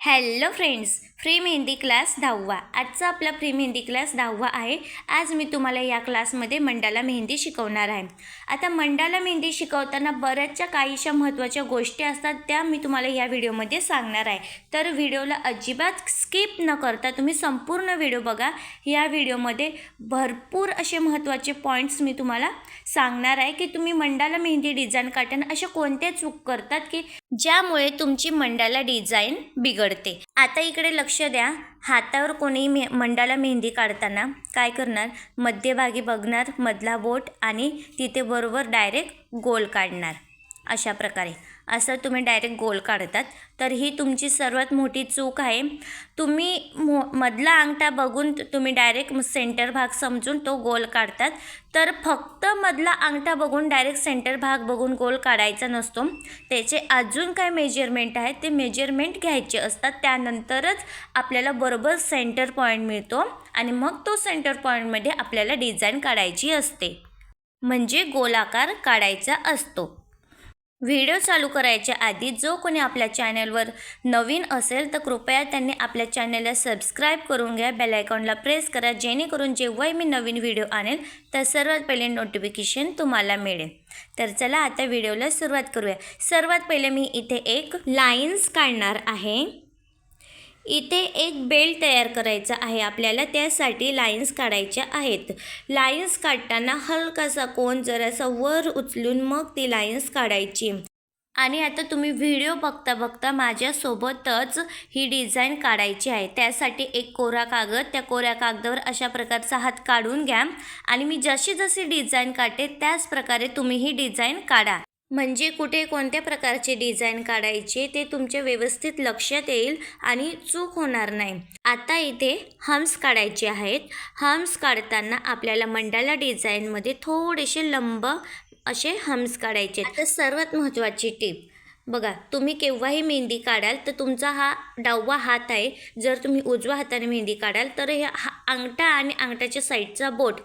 Hello friends, free mehndi class 10वा. आजचा आपला फ्री मेहंदी क्लास 10वा आहे. आज मी तुम्हाला या क्लासमध्ये मंडाला मेहंदी शिकवणार आहे. आता मंडाला मेहंदी शिकवताना बऱ्याचशा काहीशा महत्त्वाच्या गोष्टी असतात, त्या मी तुम्हाला या व्हिडिओमध्ये सांगणार आहे. तर व्हिडिओला अजिबात स्किप न करता तुम्ही संपूर्ण व्हिडिओ बघा. या व्हिडिओमध्ये भरपूर असे महत्त्वाचे पॉईंट्स मी तुम्हाला सांगणार आहे की तुम्ही मंडाला मेहंदी डिझाईन काढताना अशा कोणत्या चूक करतात की ज्यामुळे तुमची मंडाला डिझाईन बिघडते. आता इकडे लक्ष द्या. हातावर कोणी मंडाला मेहंदी काढताना काय करणार, मध्यभागी बघणार मधला बोट आणि तिथे बरोबर डायरेक्ट गोल काढणार. अशा प्रकारे असं तुम्ही डायरेक्ट गोल काढतात, तर ही तुमची सर्वात मोठी चूक आहे. तुम्ही मधला अंगठा बघून तुम्ही डायरेक्ट सेंटर भाग समजून तो गोल काढतात, तर फक्त मधला अंगठा बघून डायरेक्ट सेंटर भाग बघून गोल काढायचा नसतो. त्याचे अजून काय मेजरमेंट आहे ते मेजरमेंट घ्यायचे असतात. त्यानंतरच आपल्याला बरोबर सेंटर पॉईंट मिळतो आणि मग तो सेंटर पॉईंटमध्ये आपल्याला डिझाईन काढायची असते, म्हणजे गोलाकार काढायचा असतो. व्हिडिओ चालू करायच्या आधी जो कोणी आपल्या चॅनलवर नवीन असेल तर कृपया त्यांनी आपल्या चॅनलला सबस्क्राईब करून घ्या. बेल आयकॉनला प्रेस करा, जेणेकरून जेव्हाही मी नवीन व्हिडिओ आणेल तर सर्वात पहिले नोटिफिकेशन तुम्हाला मिळेल. तर चला आता व्हिडिओला सुरुवात करूया. सर्वात पहिले मी इथे एक लाईन्स काढणार आहे. इथे एक बेल्ट तयार करायचा आहे आपल्याला, त्यासाठी लाईन्स काढायच्या आहेत. लाईन्स काढताना हलकासा कोन जरासा वर उचलून मग ती लाईन्स काढायची. आणि आता तुम्ही व्हिडिओ बघता बघता माझ्यासोबतच ही डिझाईन काढायची आहे. त्यासाठी एक कोरा कागद, त्या कोऱ्या कागदावर अशा प्रकारचा हात काढून घ्या आणि मी जशी जशी डिझाईन काढते त्याच प्रकारे तुम्ही ही डिझाईन काढा. म्हणजे कुठे कोणत्या प्रकारचे डिझाईन काढायचे ते तुमच्या व्यवस्थित लक्षात येईल आणि चूक होणार नाही. आता इथे हम्स काढायचे आहेत. हम्स काढताना आपल्याला मंडाला डिझाईनमध्ये थोडेसे लंब असे हम्स काढायचे. आता सर्वात महत्त्वाची टिप बघा, तुम्ही केव्हाही मेहंदी काढाल तर तुमचा हा डावा हात आहे. जर तुम्ही उजव्या हाताने मेहंदी काढाल तर हे अंगठा आणि अंगठाच्या साईडचा बोट,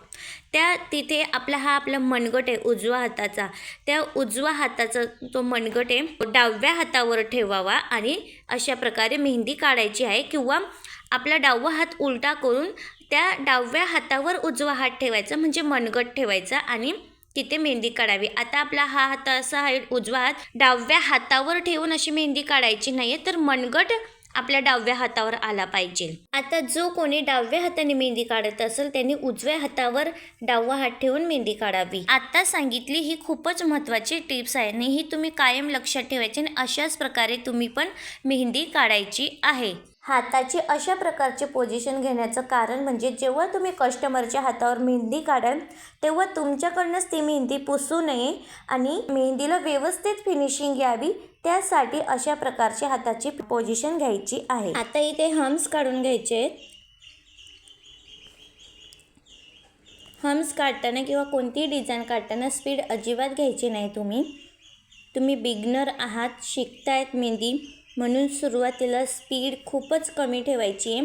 त्या तिथे आपला मनगट आहे उजव्या हाताचा, त्या उजव्या हाताचा तो मनगट आहे डाव्या हातावर ठेवावा आणि अशा प्रकारे मेहंदी काढायची आहे. किंवा आपला डावा हात उलटा करून त्या डाव्या हातावर उजवा हात ठेवायचा, म्हणजे मनगट ठेवायचा आणि तिथे मेहंदी काढावी. आता आपला हा हात असा आहे उजवा हात, डाव्या हातावर ठेवून अशी मेहंदी काढायची नाही आहे, तर मनगट आपल्या डाव्या हातावर आला पाहिजे. आता जो कोणी डाव्या हाताने मेहंदी काढत असेल त्यांनी उजव्या हातावर डावा हात ठेवून मेहंदी काढावी. आता सांगितली ही खूपच महत्त्वाची टिप्स आहे आणि ही तुम्ही कायम लक्षात ठेवायची आणि अशाच प्रकारे तुम्ही पण मेहंदी काढायची आहे. हाताची अशा प्रकारचे पोझिशन घेण्याचं कारण म्हणजे जेव्हा तुम्ही कस्टमरच्या हातावर मेहंदी काढाल तेव्हा तुमच्याकडनंच ती मेहंदी पुसू नये आणि मेहंदीला व्यवस्थित फिनिशिंग यावी, त्यासाठी अशा प्रकारच्या हाताची पोझिशन घ्यायची आहे. आता इथे हम्स काढून घ्यायचे आहेत. हम्स काढताना किंवा कोणतीही डिझाईन काढताना स्पीड अजिबात घ्यायची नाही. तुम्ही बिगनर आहात, शिकतायत मेहंदी, म्हणून सुरुवातीला स्पीड खूपच कमी ठेवायची आहे.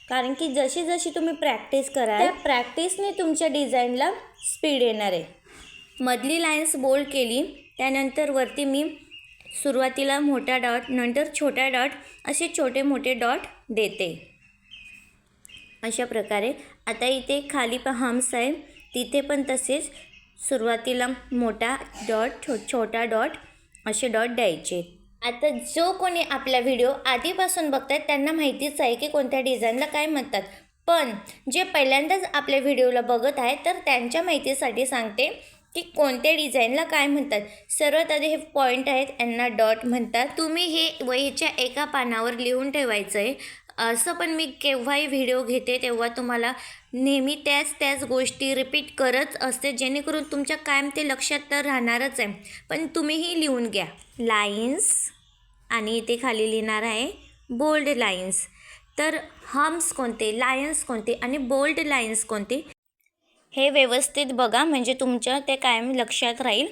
कारण की जशी जशी तुम्ही प्रॅक्टिस कराल त्या प्रॅक्टिसने तुमच्या डिझाईनला स्पीड येणार आहे. मधली लाईन्स बोल्ड केली, त्यानंतर वरती मी सुरुवातीला मोठा डॉट, नंतर छोटा डॉट, असे छोटे मोठे डॉट देते अशा प्रकारे. आता इथे खाली पण हम्स आहे, तिथे पण तसेच सुरुवातीला मोठा डॉट, छोटा डॉट असे डॉट द्यायचे. आता जो कोणी आपला व्हिडिओ आधीपासून बघतात त्यांना माहितीच आहे की कोणत्या डिझाईनला काय म्हणतात, पण जे पहिल्यांदाच आपल्या व्हिडिओला बघत आहे तर त्यांच्या माहितीसाठी सांगते की कोणत्या डिझाईनला काय म्हणतात. सर्वात आधी हे पॉईंट आहेत, यांना डॉट म्हणतात. तुम्ही हे वहीच्या एका पानावर लिहून ठेवायचं आहे. असं पण मी केव्हाही व्हिडिओ घेते तेव्हा तुम्हाला नेहमी त्याच गोष्टी रिपीट करत असते, जेणेकरून तुमच्या कायम ते लक्षात तर राहणारच आहे. पण तुम्हीही लिहून घ्या लाईन्स आणि इथे खाली लिहिणार आहे बोल्ड लाईन्स. तर हम्स कोणते, लायन्स कोणते आणि बोल्ड लाईन्स कोणते हे व्यवस्थित बघा, म्हणजे तुमच्या ते कायम लक्षात राहील.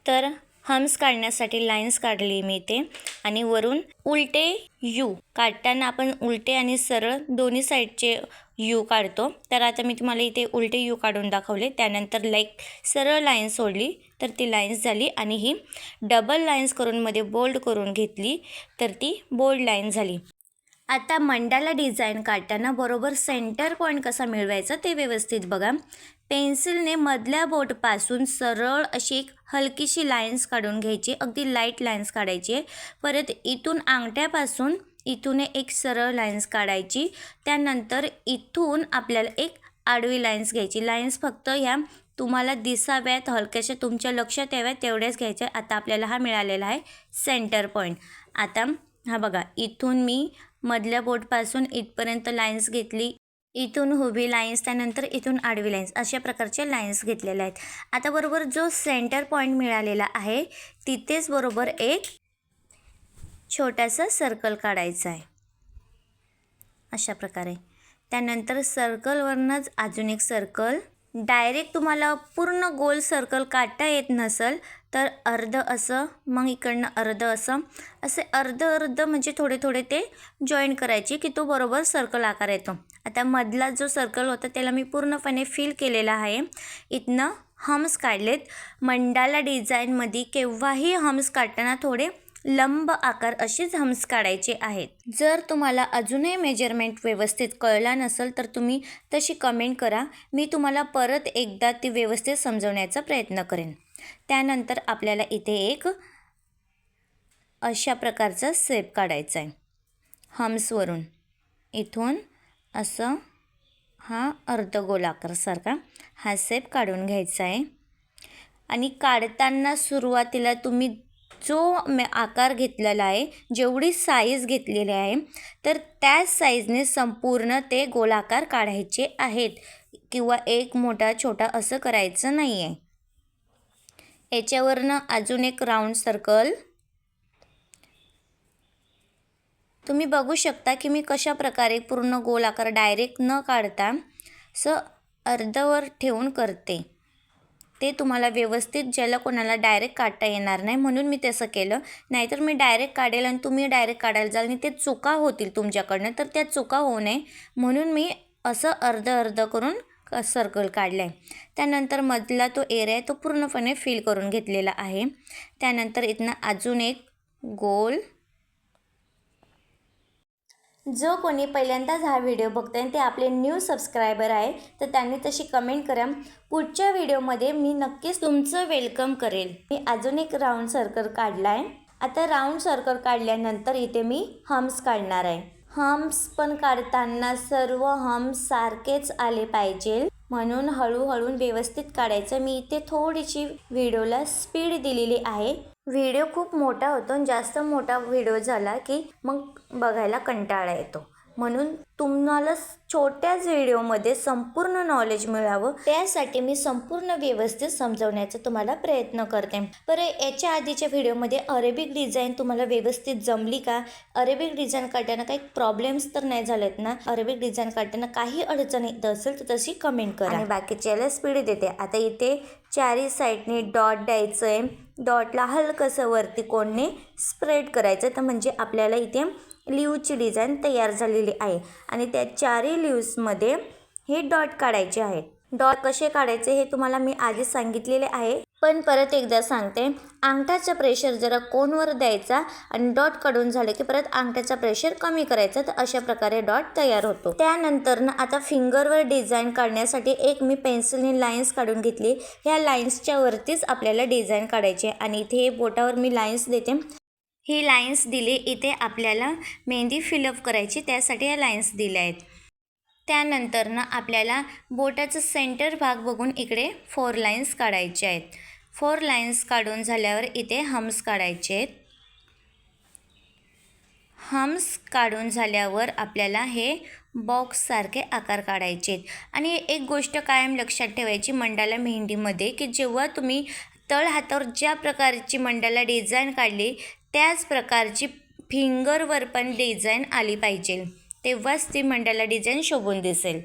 तर हम्स काढण्यासाठी लाईन्स काढली मी इथे आणि वरून उलटे यू काढताना आपण उलटे आणि सरळ दोन्ही साईडचे यू काढतो. तर आता मी तुम्हाला इथे उलटे यू काढून दाखवले. त्यानंतर सरळ लाईन सोडली तर ती लाईन्स झाली आणि ही डबल लाईन्स करून मध्ये बोल्ड करून घेतली तर ती बोल्ड लाईन झाली. आता मंडाला डिझाईन काढताना बरोबर सेंटर पॉईंट कसा मिळवायचा ते व्यवस्थित बघा. पेन्सिलने मधल्या बोटपासून सरळ अशी एक हलकीशी लाईन्स काढून घ्यायची, अगदी लाईट लाईन्स काढायची. परत इथून अंगठ्यापासून इथून एक सरळ लाईन्स काढायची. त्यानंतर इथून आपल्याला एक आडवी लाईन्स घ्यायची. लाईन्स फक्त ह्या तुम्हाला दिसाव्यात, हलक्याशा तुमच्या लक्षात याव्यात तेवढ्याच घ्यायच्या. आता आपल्याला हा मिळालेला आहे सेंटर पॉईंट. आता हा बघा, इथून मी मधल्या बोटपासून इथपर्यंत लाईन्स घेतली, इथून उभी लाईन्स, त्यानंतर इथून आडवी लाईन्स, अशा प्रकारचे लाईन्स घेतलेल्या आहेत. आता बरोबर जो सेंटर पॉईंट मिळालेला आहे तिथेच बरोबर एक छोटासा सर्कल काढायचा आहे अशा प्रकारे. त्यानंतर सर्कलवरनंच अजून एक सर्कल. डायरेक्ट तुम्हाला पूर्ण गोल सर्कल काढता येत नसेल तर अर्ध असं, मग इकडनं अर्ध असं, असे अर्ध अर्ध म्हणजे थोडे थोडे ते जॉईन करायचे की तो बरोबर सर्कल आकार येतो. आता मधला जो सर्कल होता त्याला मी पूर्णपणे फिल केलेला आहे. इथनं हम्स काढलेत. मंडाला डिझाईनमध्ये केव्हाही हम्स काढताना थोडे लंब आकार असेच हम्स काढायचे आहेत. जर तुम्हाला अजूनही मेजरमेंट व्यवस्थित कळला नसेल तर तुम्ही तशी कमेंट करा, मी तुम्हाला परत एकदा ती व्यवस्थित समजवण्याचा प्रयत्न करेन. त्यानंतर आपल्याला इथे एक अशा प्रकारचा शेप काढायचा आहे. हम्सवरून इथून असं हा अर्धगोलाकारसारखा हा शेप काढून घ्यायचा आहे. आणि काढताना सुरुवातीला तुम्ही जो आकार घेतलेला आहे, जेवढी साईज घेतलेली आहे तर त्याच साईजने संपूर्ण ते गोलाकार काढायचे आहेत, किंवा एक मोठा छोटा असं करायचं नाही आहे. याच्यावरनं अजून एक राऊंड सर्कल तुम्ही बघू शकता की मी कशा प्रकारे पूर्ण गोल आकार डायरेक्ट न काढता असं अर्धवर ठेवून करते. ते तुम्हाला व्यवस्थित, ज्याला कोणाला डायरेक्ट काढता येणार नाही म्हणून मी तसं केलं. नाहीतर मी डायरेक्ट काढेल आणि तुम्ही डायरेक्ट काढायला जाल आणि ते चुका होतील तुमच्याकडनं, तर त्या चुका होऊ नये म्हणून मी असं अर्ध अर्ध करून सर्कल काढलं आहे. त्यानंतर मधला तो एरिया आहे तो पूर्णपणे फिल करून घेतलेला आहे. त्यानंतर इथनं अजून एक गोल. जो कोणी पहिल्यांदाच हा व्हिडिओ बघताय ते आपले न्यू सबस्क्रायबर आहे तर त्यांनी तशी कमेंट करा. पुढच्या व्हिडिओमध्ये मी नक्कीच तुमचं वेलकम करेल. मी अजून एक राऊंड सर्कल काढला आहे. आता राऊंड सर्कल काढल्यानंतर इथे मी हम्स काढणार आहे. हम्स पण काढताना सर्व हम्स सारखेच आले पाहिजे म्हणून हळूहळू व्यवस्थित काढायचं. मी इथे थोडीशी व्हिडिओला स्पीड दिलेली आहे. व्हिडिओ खूप मोठा होतो आणि जास्त मोठा व्हिडिओ झाला की मग बघायला कंटाळा येतो, म्हणून तुम्हाला छोट्याच व्हिडिओमध्ये संपूर्ण नॉलेज मिळावं त्यासाठी मी संपूर्ण व्यवस्थित समजवण्याचा तुम्हाला प्रयत्न करते. बरं, याच्या आधीच्या व्हिडिओमध्ये अरेबिक डिझाईन तुम्हाला व्यवस्थित जमली का? अरेबिक डिझाईन काढताना काही प्रॉब्लेम्स तर नाही झालेत ना? अरेबिक डिझाईन काढताना काही अडचण येत असेल तर तशी कमेंट करा आणि बाकीच्याला स्पीड देते. आता इथे चारी साईडने डॉट द्यायचं आहे. डॉटला हलकंसं वरती कोणने स्प्रेड करायचं, तर म्हणजे आपल्याला इथे लिव्हची डिझाईन तयार झालेली आहे. आणि त्या चारही लिव्समध्ये हे डॉट काढायचे आहेत. डॉट कसे काढायचे हे तुम्हाला मी आधीच सांगितलेले आहे, पण परत एकदा सांगते. अंगठाचा प्रेशर जरा कोनवर द्यायचा आणि डॉट काढून झाले की परत अंगठाचा प्रेशर कमी करायचा, तर अशा प्रकारे डॉट तयार होतो. त्यानंतर आता फिंगरवर डिझाईन काढण्यासाठी एक मी पेन्सिलने लाईन्स काढून घेतली. ह्या लाईन्सच्या वरतीच आपल्याला डिझाईन काढायची आणि इथे बोटावर मी लाईन्स देते. ही लाईन्स दिली, इथे आपल्याला मेहंदी फिलअप करायची त्यासाठी या लाईन्स दिल्या आहेत. त्यानंतर आपल्याला बोटाचं सेंटर भाग बघून इकडे 4 लाईन्स काढायचे आहेत. 4 लाईन्स काढून झाल्यावर इथे हम्स काढायचे आहेत. हम्स काढून झाल्यावर आपल्याला हे बॉक्ससारखे आकार काढायचे आहेत. आणि एक गोष्ट कायम लक्षात ठेवायची मंडाला मेहंदीमध्ये की जेव्हा तुम्ही तळ हातावर ज्या प्रकारची मंडाला डिझाईन काढली त्याच प्रकारची फिंगरवर पण डिझाईन आली पाहिजे, तेव्हाच ती मंडाला डिझाईन शोभून दिसेल.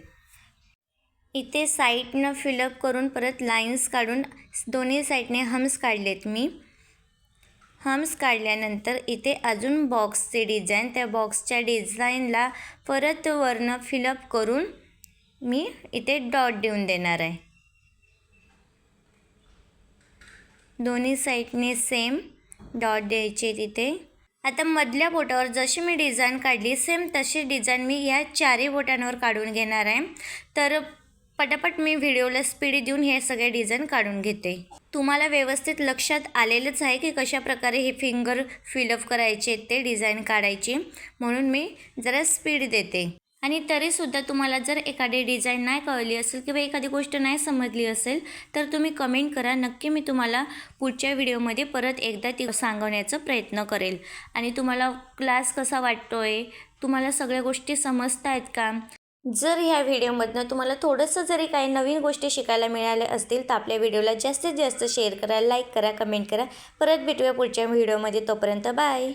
इथे साईडनं फिलअप करून परत लाईन्स काढून दोन्ही साईडने हम्स काढलेत मी. हम्स काढल्यानंतर इथे अजून बॉक्सचे डिझाईन, त्या बॉक्सच्या डिझाईनला परत वरनं फिलअप करून मी इथे डॉट देऊन देणार आहे. दोन्ही साईडने सेम डॉट द्यायचे तिथे. आता मधल्या बोटावर जशी मी डिझाईन काढली सेम तशी डिझाईन मी ह्या चारही बोटांवर काढून घेणार आहे. तर पटापट मी व्हिडिओला स्पीड देऊन हे सगळे डिझाईन काढून घेते. तुम्हाला व्यवस्थित लक्षात आलेलंच आहे की कशा प्रकारे हे फिंगर फिलअप करायचे ते डिझाईन काढायची, म्हणून मी जरा स्पीड देते. आणि तरीसुद्धा तुम्हाला जर एखादी डिझाईन नाही कळली असेल किंवा एखादी गोष्ट नाही समजली असेल तर तुम्ही कमेंट करा. नक्की मी तुम्हाला पुढच्या व्हिडिओमध्ये परत एकदा ती सांगण्याचा प्रयत्न करेल. आणि तुम्हाला क्लास कसा वाटतो आहे, तुम्हाला सगळ्या गोष्टी समजत आहेत का? जर ह्या व्हिडिओमधनं तुम्हाला थोडंसं जरी काही नवीन गोष्टी शिकायला मिळाल्या असतील तर आपल्या व्हिडिओला जास्तीत जास्त शेअर करा, लाईक करा, कमेंट करा. परत भेटूया पुढच्या व्हिडिओमध्ये. तोपर्यंत बाय.